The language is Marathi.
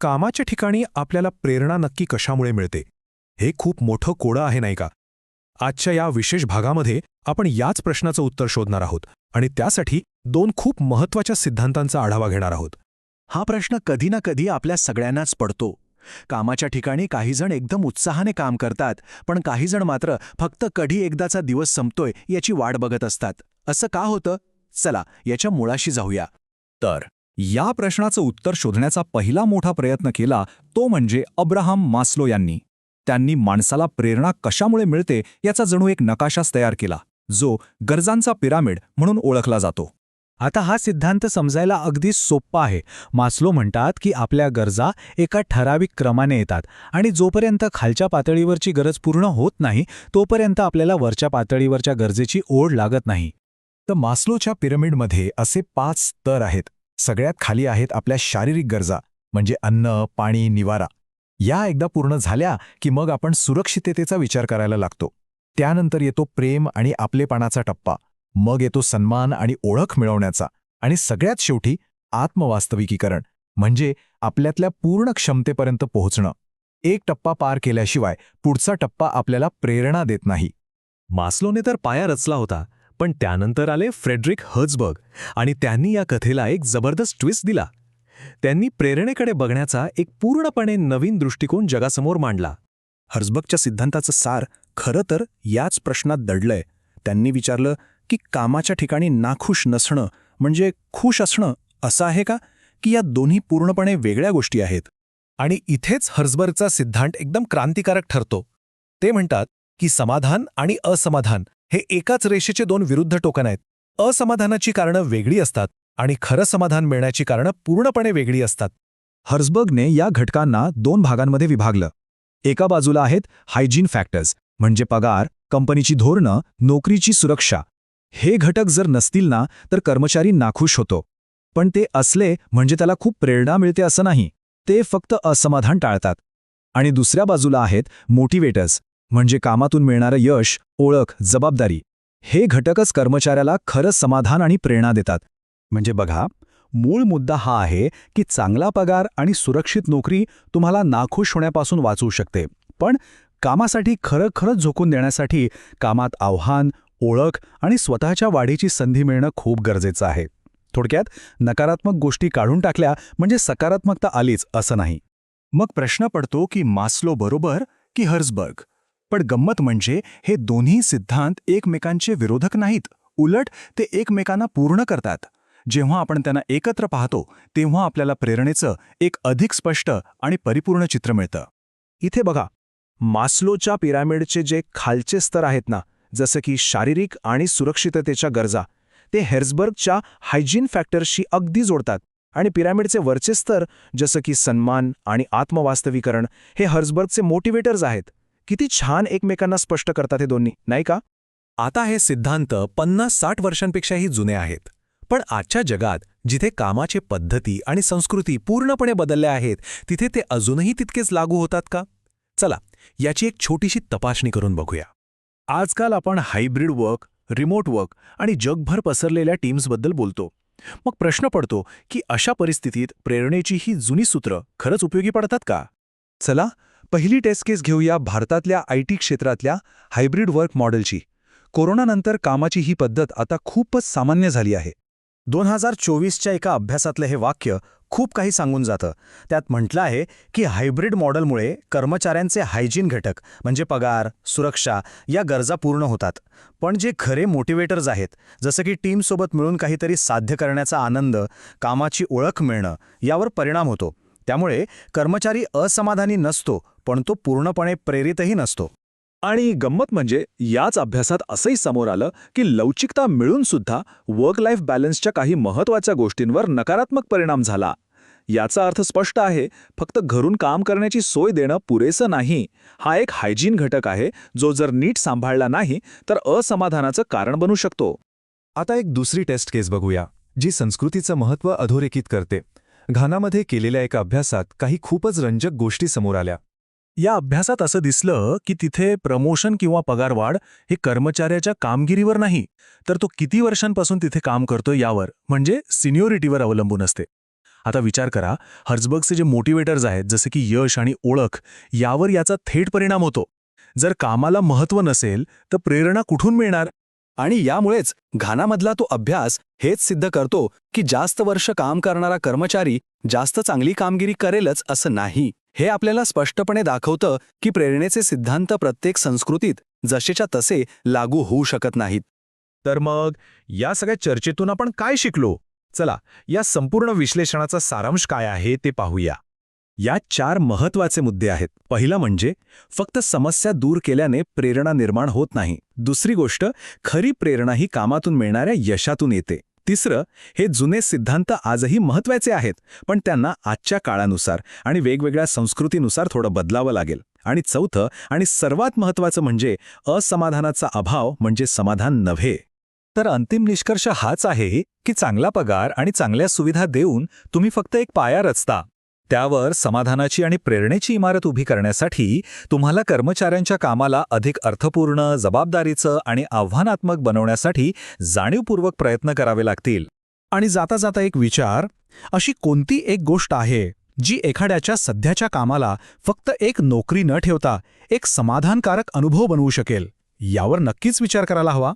कामाच्या ठिकाणी आपल्याला प्रेरणा नक्की कशामुळे मिळते हे खूप मोठं कोडं आहे नाही का? आजच्या या विशेष भागामध्ये आपण याच प्रश्नाचं उत्तर शोधणार आहोत आणि त्यासाठी दोन खूप महत्त्वाच्या सिद्धांतांचा आढावा घेणार आहोत. हा प्रश्न कधी ना कधी आपल्या सगळ्यांनाच पडतो. कामाच्या ठिकाणी काही जण एकदम उत्साहाने काम करतात, पण काही जण मात्र फक्त कधी एकदाचा दिवस संपतोय याची वाट बघत असतात. असं का होतं? चला याच्या मुळाशी जाऊया. तर या प्रश्नाचं उत्तर शोधण्याचा पहिला मोठा प्रयत्न केला तो म्हणजे अब्राहम मास्लो यांनी. त्यांनी माणसाला प्रेरणा कशामुळे मिळते याचा जणू एक नकाशाच तयार केला, जो गरजांचा पिरामिड म्हणून ओळखला जातो. आता हा सिद्धांत समजायला अगदी सोपा आहे. मास्लो म्हणतात की आपल्या गरजा एका ठराविक क्रमाने येतात आणि जोपर्यंत खालच्या पातळीवरची गरज पूर्ण होत नाही तोपर्यंत आपल्याला वरच्या पातळीवरच्या गरजेची ओढ लागत नाही. तर मास्लोच्या पिरॅमिडमध्ये असे 5 स्तर आहेत. सगळ्यात खाली आहेत आपल्या शारीरिक गरजा, म्हणजे अन्न, पाणी, निवारा. या एकदा पूर्ण झाल्या की मग आपण सुरक्षिततेचा विचार करायला लागतो. त्यानंतर येतो प्रेम आणि आपलेपणाचा टप्पा. मग येतो सन्मान आणि ओळख मिळवण्याचा. आणि सगळ्यात शेवटी आत्मवास्तविकीकरण, म्हणजे आपल्यातल्या पूर्ण क्षमतेपर्यंत पोहोचणं. एक टप्पा पार केल्याशिवाय पुढचा टप्पा आपल्याला प्रेरणा देत नाही. मास्लोने तर पाया रचला होता, पण त्यानंतर आले फ्रेडरिक हर्ट्झबर्ग आणि त्यांनी या कथेला एक जबरदस्त ट्विस्ट दिला. त्यांनी प्रेरणेकडे बघण्याचा एक पूर्णपणे नवीन दृष्टिकोन जगासमोर मांडला. हर्ट्झबर्गच्या सिद्धांताचं सार खरं तर याच प्रश्नात दडलंय. त्यांनी विचारलं की कामाच्या ठिकाणी नाखुश नसणं म्हणजे खुश असणं असं आहे का, की या दोन्ही पूर्णपणे वेगळ्या गोष्टी आहेत? आणि इथेच हर्ट्झबर्गचा सिद्धांत एकदम क्रांतिकारक ठरतो. ते म्हणतात की समाधान आणि असमाधान हे एकाच रेषेचे 2 विरुद्ध टोकन आहेत. असमाधानाची कारणं वेगळी असतात आणि खरं समाधान मिळण्याची कारणं पूर्णपणे वेगळी असतात. हर्ट्झबर्गने या घटकांना 2 भागांमध्ये विभागलं. एका बाजूला आहेत हायजीन फॅक्टर्स, म्हणजे पगार, कंपनीची धोरणं, नोकरीची सुरक्षा. हे घटक जर नसतील ना तर कर्मचारी नाखुश होतो. पण ते असले म्हणजे त्याला खूप प्रेरणा मिळते असं नाही. ते फक्त असमाधान टाळतात. आणि दुसऱ्या बाजूला आहेत मोटिवेटर्स, म्हणजे कामातून मिळणारं यश, ओळख, जबाबदारी. हे घटकच कर्मचाऱ्याला खरं समाधान आणि प्रेरणा देतात. म्हणजे बघा, मूळ मुद्दा हा आहे की चांगला पगार आणि सुरक्षित नोकरी तुम्हाला नाखुश होण्यापासून वाचवू शकते, पण कामासाठी खरंच झोकून देण्यासाठी कामात आव्हान, ओळख आणि स्वतःच्या वाढीची संधी मिळणं खूप गरजेचं आहे. थोडक्यात, नकारात्मक गोष्टी काढून टाकल्या म्हणजे सकारात्मकता आलीच असं नाही. मग प्रश्न पडतो की मास्लो बरोबर की हर्ट्झबर्ग? पण गंमत म्हणजे हे दोन्ही सिद्धांत एकमेकांचे विरोधक नाहीत. उलट ते एकमेकांना पूर्ण करतात. जेव्हा आपण त्यांना एकत्र पाहतो तेव्हा आपल्याला प्रेरणेचं एक अधिक स्पष्ट आणि परिपूर्ण चित्र मिळतं. इथे बघा, मास्लोच्या पिरामिडचे जे खालचे स्तर आहेत ना, जसं की शारीरिक आणि सुरक्षिततेच्या गरजा, ते हर्ट्झबर्गच्या हायजीन फॅक्टर्सशी अगदी जोडतात. आणि पिरामिडचे वरचे स्तर जसं की सन्मान आणि आत्मवास्तवीकरण हे हर्ट्झबर्गचे मोटिवेटर्स आहेत. किती छान एकमेकांना स्पष्ट करतात हे दोन्ही, नाही का? आता हे सिद्धांत 50-60 वर्षांपेक्षाही जुने आहेत. पण आजच्या जगात जिथे कामाचे पद्धती आणि संस्कृती पूर्णपणे बदलल्या आहेत, तिथे ते अजूनही तितकेच लागू होतात का? चला, याची एक छोटीशी तपासणी करून बघूया. आजकाल आपण हायब्रिड वर्क, रिमोट वर्क आणि जगभर पसरलेल्या टीम्सबद्दल बोलतो. मग प्रश्न पडतो की अशा परिस्थितीत प्रेरणेची ही जुनी सूत्र खरंच उपयोगी पडतात का? चला, पहिली टेस्ट केस घेऊया भारतातल्या IT क्षेत्रातल्या हायब्रिड वर्क मॉडेलची. कोरोनानंतर कामाची ही पद्धत आता खूपच सामान्य झाली आहे. 2024च्या एका अभ्यासातलं हे वाक्य खूप काही सांगून जातं. त्यात म्हटलं आहे की हायब्रिड मॉडेलमुळे कर्मचाऱ्यांचे हायजीन घटक म्हणजे पगार, सुरक्षा या गरजा पूर्ण होतात. पण जे खरे मोटिवेटर्स आहेत, जसं की टीमसोबत मिळून काहीतरी साध्य करण्याचा आनंद, कामाची ओळख मिळणं, यावर परिणाम होतो. त्यामुळे कर्मचारी असमाधानी नसतो, पण तो पूर्णपणे प्रेरितही नसतो. आणि गंमत म्हणजे याच अभ्यासात असंही समोर आलं की लवचिकता मिळून सुद्धा वर्क लाईफ बॅलन्सच्या काही महत्त्वाच्या गोष्टींवर नकारात्मक परिणाम झाला. याचा अर्थ स्पष्ट आहे, फक्त घरून काम करण्याची सोय देणं पुरेसं नाही. हा एक हायजीन घटक आहे, जो जर नीट सांभाळला नाही तर असमाधानाचं कारण बनू शकतो. आता एक दुसरी टेस्ट केस बघूया, जी संस्कृतीचं महत्त्व अधोरेखित करते. घानामध्ये केलेल्या एका अभ्यासात काही खूपच रंजक गोष्टी समोर आल्या. या अभ्यासात असं दिसलं की तिथे प्रमोशन किंवा पगारवाढ हे कर्मचाऱ्याच्या कामगिरीवर नाही, तर तो किती वर्षांपासून तिथे काम करतो यावर, म्हणजे सिनियोरिटीवर अवलंबून असते. आता विचार करा, हर्झबर्गचे जे मोटिवेटर्स आहेत जसे की यश आणि ओळख, यावर याचा थेट परिणाम होतो. जर कामाला महत्त्व नसेल तर प्रेरणा कुठून मिळणार? आणि यामुळेच घानामधला तो अभ्यास हेच सिद्ध करतो की जास्त वर्ष काम करणारा कर्मचारी जास्त चांगली कामगिरी करेलच असं नाही. हे आपल्याला स्पष्टपणे दाखवतं की प्रेरणेचे सिद्धांत प्रत्येक संस्कृतीत जसेच्या तसे लागू होऊ शकत नाहीत. तर मग या सगळ्या चर्चेतून आपण काय शिकलो? चला, या संपूर्ण विश्लेषणाचा सारांश काय आहे ते पाहूया. या 4 महत्त्वाचे मुद्दे आहेत. पहिला म्हणजे फक्त समस्या दूर केल्याने प्रेरणा निर्माण होत नाही. दुसरी गोष्ट, खरी प्रेरणा ही कामातून मिळणाऱ्या यशातून येते. तिसरं, हे जुने सिद्धांत आजही महत्त्वाचे आहेत, पण त्यांना आजच्या काळानुसार आणि वेगवेगळ्या संस्कृतीनुसार थोडं बदलावं लागेल. आणि चौथं आणि सर्वात महत्त्वाचं म्हणजे असमाधानाचा अभाव म्हणजे समाधान नव्हे. तर अंतिम निष्कर्ष हाच आहे की चांगला पगार आणि चांगल्या सुविधा देऊन तुम्ही फक्त एक पाया रचता. त्यावर समाधानाची आणि प्रेरणेची इमारत उभी करण्यासाठी तुम्हाला कर्मचाऱ्यांच्या कामाला अधिक अर्थपूर्ण, जबाबदारीचं आणि आव्हानात्मक बनवण्यासाठी जाणीवपूर्वक प्रयत्न करावे लागतील. आणि जाता जाता एक विचार, अशी कोणती एक गोष्ट आहे जी एखाद्याच्या सध्याच्या कामाला फक्त एक नोकरी न ठेवता एक समाधानकारक अनुभव बनवू शकेल? यावर नक्कीच विचार करायला हवा.